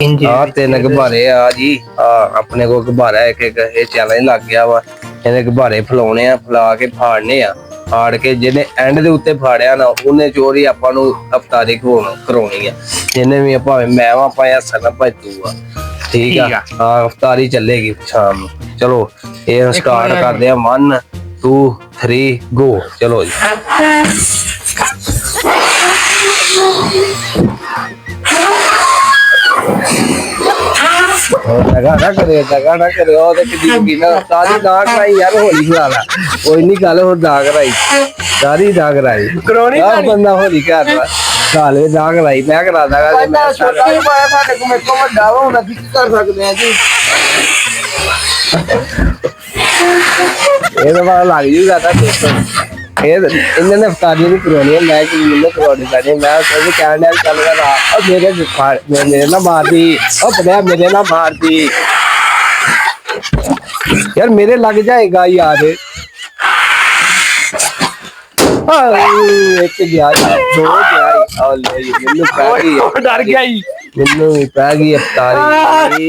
हाँ 3 गुब्बारे आ जी। अपने को गुब्बारा एक चैलेंज लग गया वा। ਇਹਨੇ ਗੁब्ਬਾਰੇ ਫਲਾਉਣੇ ਆ, ਫਲਾ ਕੇ ਫਾੜਨੇ ਆ। ਫਾੜ ਕੇ ਜਿਹਨੇ ਐਂਡ ਦੇ ਉੱਤੇ ਫਾੜਿਆ ਨਾ ਉਹਨੇ ਚੋਰੀ ਆਪਾਂ ਨੂੰ ਅਫਤਾਰੀ ਕਰਾਉਣੀ ਆ। ਜਿਹਨੇ ਵੀ ਭਾਵੇਂ ਮੈਂ ਵਾਂ ਭਾਵੇਂ ਹੱਸਣ ਨਾ ਭਾਵੇਂ ਤੂੰ ਆ। ਠੀਕ ਆ। ਹਾਂ ਅਫਤਾਰੀ ਚੱਲੇਗੀ ਸ਼ਾਮ ਨੂੰ। ਚਲੋ ਇਹ ਸਟਾਰਟ ਕਰਦੇ ਆ 1 2 3 ਗੋ। ਚਲੋ ਜੀ। दगा ना करे और किसी ना सारी दाग राई यार होली खिलाना कोई नहीं गल हो दाग राई सारी दाग राई करोनी बंदा होली कर रहा साले दाग राई मैं करा दागा मैं छोटा ही पाया साडे को मेरे को बड़ा होना की कर सकते हैं जी ये तो बड़ा लग जूगा था दोस्तों इन्होंने अफतारी नहीं करवानी है मैं कि मैंने करवानी करनी मैं उसको कहने चल रहा और मेरे ना मार दी और पता मेरे ना मार दी यार मेरे लग जाएगा यार एक गया 2 गया और मैनू पै गई डर गया मैनू भी पै गई अफतारी